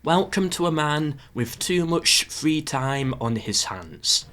Welcome to a man with too much free time on his hands.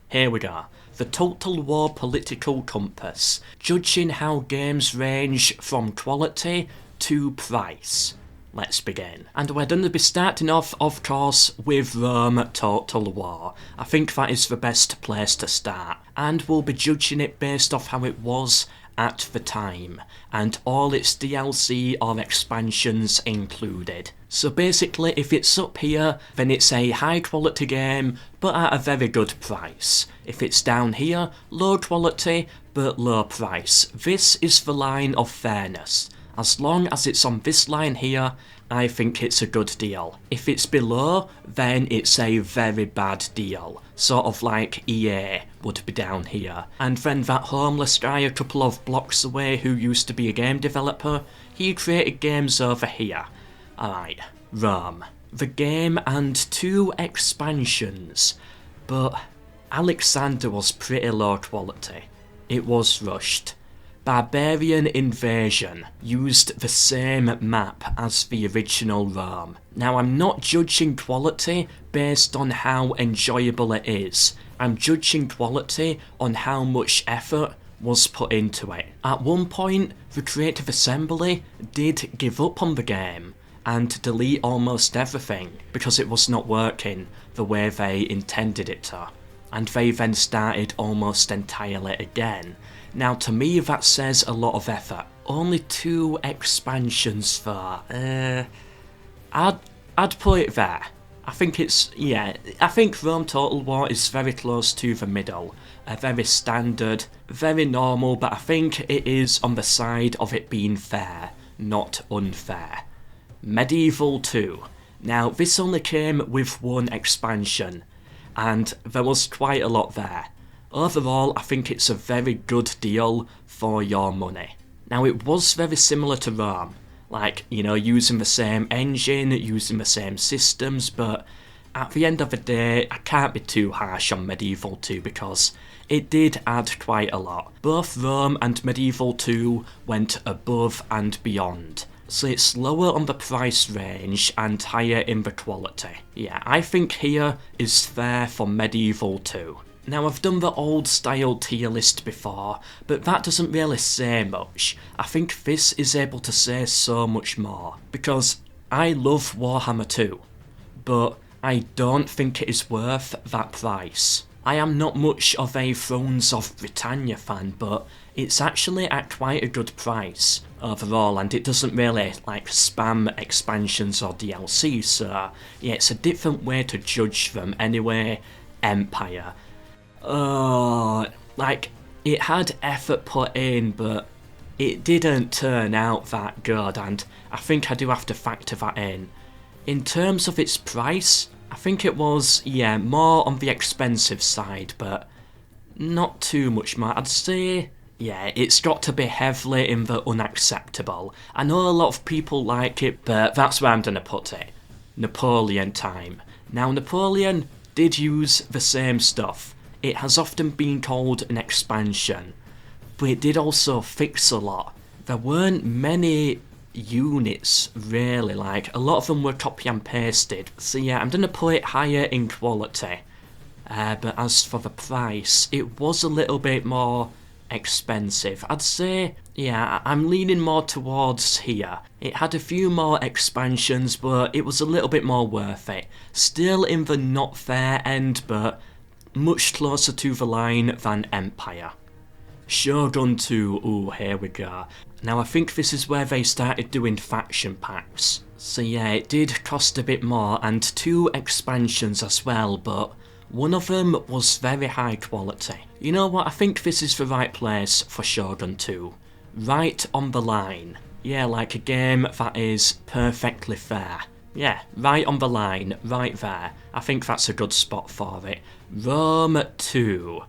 Here we go. The Total War Political Compass, judging how games range from quality to price. Let's begin. And we're going to be starting off, of course, with Rome Total War. I think that is the best place to start. And we'll be judging it based off how it was at the time, and all its DLC or expansions included. So basically, if it's up here, then it's a high quality game, but at a very good price. If it's down here, low quality, but low price. This is the line of fairness. As long as it's on this line here, I think it's a good deal. If it's below, then it's a very bad deal. Sort of like EA would be down here. And then that homeless guy a couple of blocks away who used to be a game developer, he created games over here. Alright, Rome. The game and 2 expansions. But Alexander was pretty low quality. It was rushed. Barbarian Invasion used the same map as the original Rome. Now, I'm not judging quality based on how enjoyable it is. I'm judging quality on how much effort was put into it. At one point, the Creative Assembly did give up on the game and delete almost everything because it was not working the way they intended it to. And they then started almost entirely again. Now, to me, that says a lot of effort. Only 2 expansions though. I'd put it there. I think it's, yeah, I think Rome Total War is very close to the middle. Very standard, very normal, but I think it is on the side of it being fair, not unfair. Medieval 2. Now, this only came with 1 expansion, and there was quite a lot there. Overall, I think it's a very good deal for your money. Now, it was very similar to Rome, like, you know, using the same engine, using the same systems, but at the end of the day, I can't be too harsh on Medieval 2 because it did add quite a lot. Both Rome and Medieval 2 went above and beyond. So it's lower on the price range and higher in the quality. Yeah, I think here is fair for Medieval 2. Now, I've done the old style tier list before, but that doesn't really say much. I think this is able to say so much more, because I love Warhammer 2, but I don't think it is worth that price. I am not much of a Thrones of Britannia fan, but it's actually at quite a good price overall, and it doesn't really like spam expansions or DLC, so yeah, it's a different way to judge them anyway. Empire. Like, it had effort put in, but it didn't turn out that good, and I think I do have to factor that in. In terms of its price, I think it was, yeah, more on the expensive side, but not too much more. I'd say, yeah, it's got to be heavily in the unacceptable. I know a lot of people like it, but that's where I'm gonna put it. Napoleon time. Now, Napoleon did use the same stuff. It has often been called an expansion, but it did also fix a lot. There weren't many units, really, like, a lot of them were copy and pasted. So yeah, I'm gonna put it higher in quality. But as for the price, it was a little bit more expensive. I'd say, yeah, I'm leaning more towards here. It had a few more expansions, but it was a little bit more worth it. Still in the not fair end, but much closer to the line than Empire. Shogun 2, ooh, here we go. Now, I think this is where they started doing faction packs. So yeah, it did cost a bit more, and 2 expansions as well, but one of them was very high quality. You know what, I think this is the right place for Shogun 2. Right on the line. Yeah, like a game that is perfectly fair. Yeah, right on the line, right there. I think that's a good spot for it. Rome 2.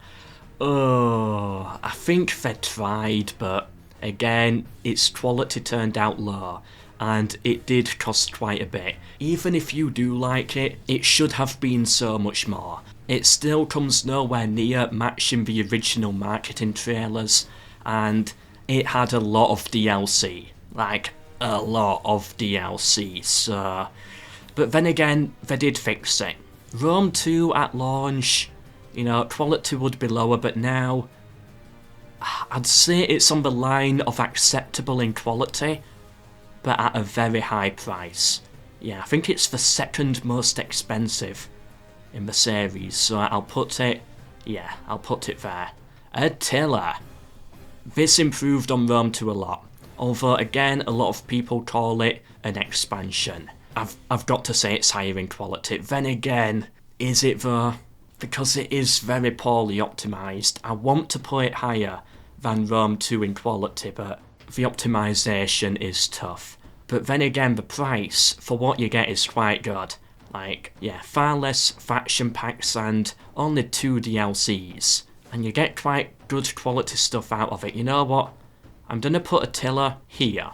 Oh, I think they tried, but again, its quality turned out low, and it did cost quite a bit. Even if you do like it, it should have been so much more. It still comes nowhere near matching the original marketing trailers, and it had a lot of DLC. Like, a lot of DLC, so But then again, they did fix it. Rome 2 at launch, you know, quality would be lower, but now I'd say it's on the line of acceptable in quality, but at a very high price. Yeah, I think it's the second most expensive in the series, so I'll put it there. Attila. This improved on Rome 2 a lot, although again a lot of people call it an expansion. I've got to say it's higher in quality. Then again, is it though? Because it is very poorly optimised. I want to put it higher than Rome 2 in quality, but the optimisation is tough. But then again, the price for what you get is quite good. Like, yeah, far less faction packs and only 2 DLCs. And you get quite good quality stuff out of it. You know what? I'm gonna put Attila here.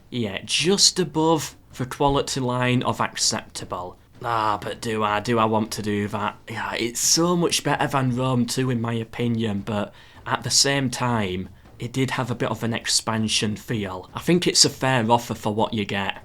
Yeah, just above the quality line of acceptable. But do I want to do that? Yeah, it's so much better than Rome 2 in my opinion, but at the same time, it did have a bit of an expansion feel. I think it's a fair offer for what you get.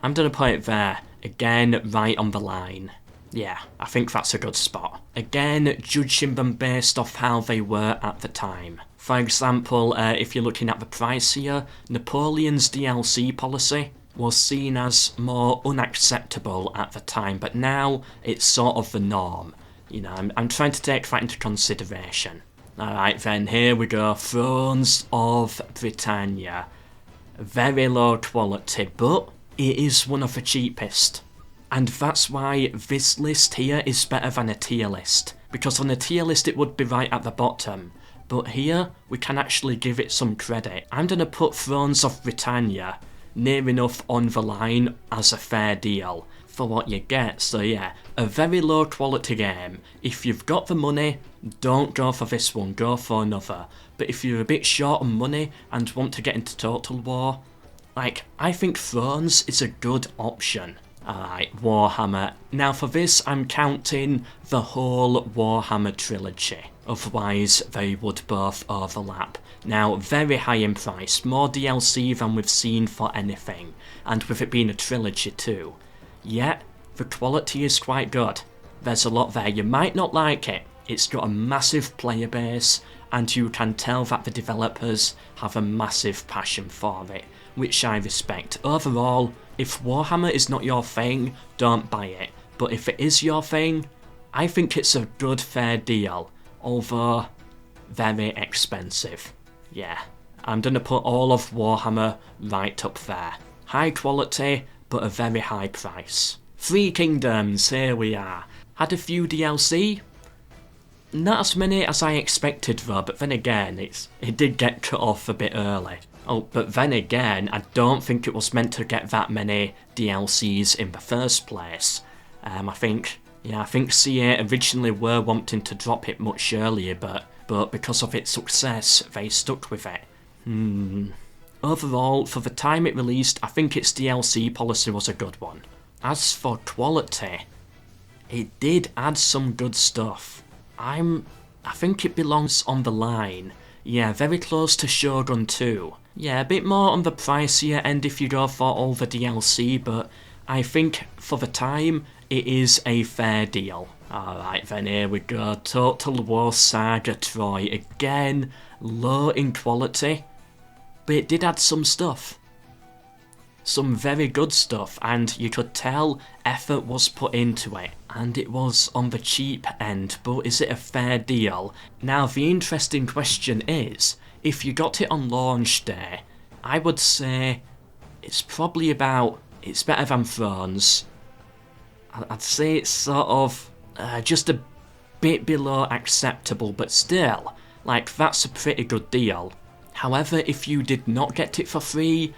I'm gonna put it there. Again, right on the line. Yeah, I think that's a good spot. Again, judging them based off how they were at the time. For example, if you're looking at the price here, Napoleon's DLC policy was seen as more unacceptable at the time, but now it's sort of the norm. You know, I'm trying to take that into consideration. Alright then, here we go. Thrones of Britannia. Very low quality, but it is one of the cheapest. And that's why this list here is better than a tier list. Because on a tier list it would be right at the bottom. But here, we can actually give it some credit. I'm gonna put Thrones of Britannia near enough on the line as a fair deal for what you get. So yeah, a very low quality game. If you've got the money, don't go for this one, go for another. But if you're a bit short on money and want to get into Total War, like, I think Thrones is a good option. Alright, Warhammer. Now for this, I'm counting the whole Warhammer trilogy. Otherwise, they would both overlap. Now, very high in price, more DLC than we've seen for anything. And with it being a trilogy too. Yet, the quality is quite good. There's a lot there. You might not like it. It's got a massive player base, and you can tell that the developers have a massive passion for it, which I respect. Overall, if Warhammer is not your thing, don't buy it. But if it is your thing, I think it's a good fair deal, although very expensive. Yeah, I'm gonna put all of Warhammer right up there. High quality, but a very high price. Three Kingdoms, here we are. Had a few DLC. Not as many as I expected though, but then again, it did get cut off a bit early. Oh, but then again, I don't think it was meant to get that many DLCs in the first place. I think CA originally were wanting to drop it much earlier, but because of its success, they stuck with it. Overall, for the time it released, I think its DLC policy was a good one. As for quality, it did add some good stuff. I think it belongs on the line. Yeah, very close to Shogun 2. Yeah, a bit more on the pricier end if you go for all the DLC, but I think for the time, it is a fair deal. Alright then, here we go. Total War Saga Troy. Again, low in quality, but it did add some stuff. Some very good stuff, and you could tell effort was put into it. And it was on the cheap end, but is it a fair deal? Now, the interesting question is, if you got it on launch day, I would say it's probably it's better than Thrones. I'd say it's sort of just a bit below acceptable, but still, like, that's a pretty good deal. However, if you did not get it for free,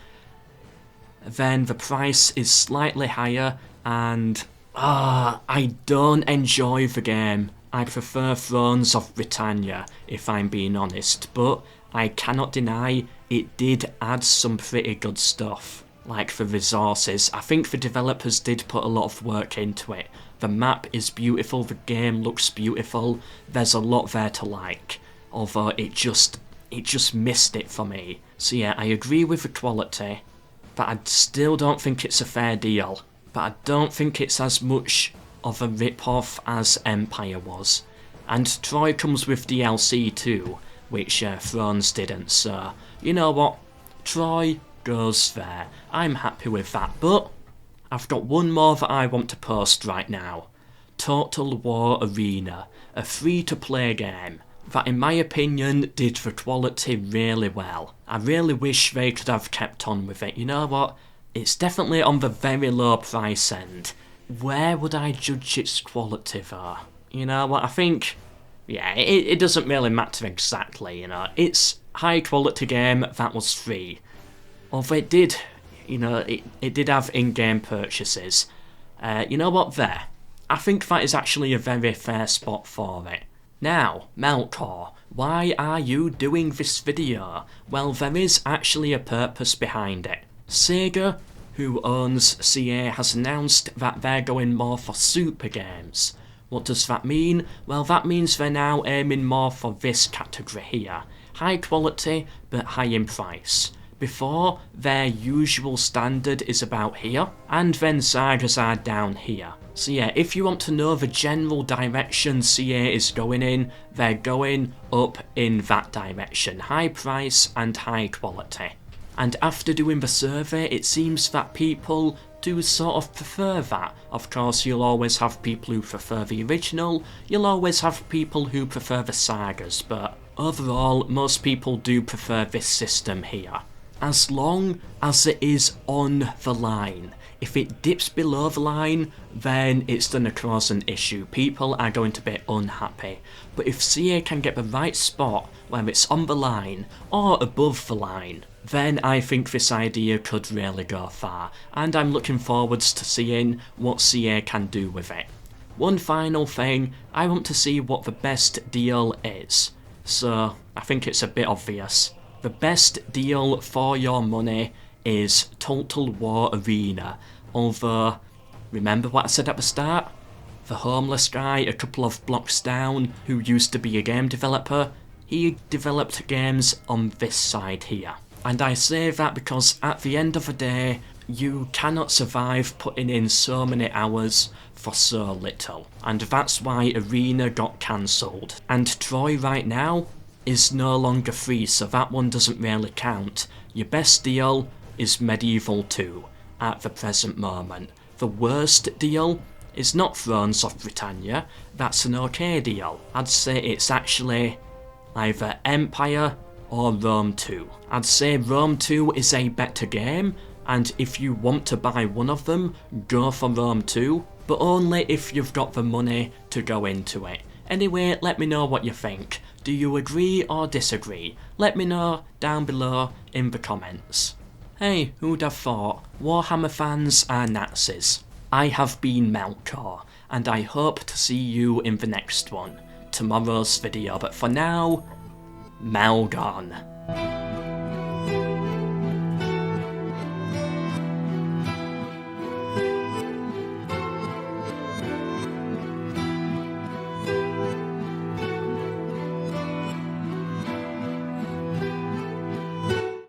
then the price is slightly higher, and I don't enjoy the game. I prefer Thrones of Britannia, if I'm being honest, but I cannot deny it did add some pretty good stuff. Like the resources, I think the developers did put a lot of work into it. The map is beautiful, the game looks beautiful, there's a lot there to like. Although it just missed it for me. So yeah, I agree with the quality, but I still don't think it's a fair deal. but I don't think it's as much of a rip-off as Empire was. And Troy comes with DLC too, which Thrones didn't, so you know what? Troy goes there. I'm happy with that, but I've got one more that I want to post right now. Total War Arena, a free-to-play game that in my opinion did the quality really well. I really wish they could have kept on with it. You know what? It's definitely on the very low price end. Where would I judge its quality though? You know what, I think, yeah, it doesn't really matter exactly, you know. It's high quality game that was free. Although it did, you know, it did have in-game purchases. You know what, there. I think that is actually a very fair spot for it. Now, MELKOR, why are you doing this video? Well, there is actually a purpose behind it. Sega, who owns CA, has announced that they're going more for super games. What does that mean? Well, that means they're now aiming more for this category here. High quality, but high in price. Before, their usual standard is about here, and then sagas are down here. So yeah, if you want to know the general direction CA is going in, they're going up in that direction. High price and high quality. And after doing the survey, it seems that people do sort of prefer that. Of course, you'll always have people who prefer the original, you'll always have people who prefer the sagas, but overall, most people do prefer this system here. As long as it is on the line. If it dips below the line, then it's going to cause an issue. People are going to be unhappy. But if CA can get the right spot where it's on the line, or above the line, then I think this idea could really go far, and I'm looking forwards to seeing what CA can do with it. One final thing, I want to see what the best deal is. So, I think it's a bit obvious. The best deal for your money is Total War Arena, although, remember what I said at the start? The homeless guy a couple of blocks down, who used to be a game developer, he developed games on this side here. And I say that because at the end of the day, you cannot survive putting in so many hours for so little. And that's why Arena got cancelled. And Troy right now is no longer free, so that one doesn't really count. Your best deal is Medieval 2 at the present moment. The worst deal is not Thrones of Britannia, that's an okay deal. I'd say it's actually either Empire or Rome 2. I'd say Rome 2 is a better game, and if you want to buy one of them, go for Rome 2, but only if you've got the money to go into it. Anyway, let me know what you think. Do you agree or disagree? Let me know down below in the comments. Hey, who'd have thought? Warhammer fans are Nazis. I have been MELKOR, and I hope to see you in the next one, tomorrow's video, but for now, Melgon.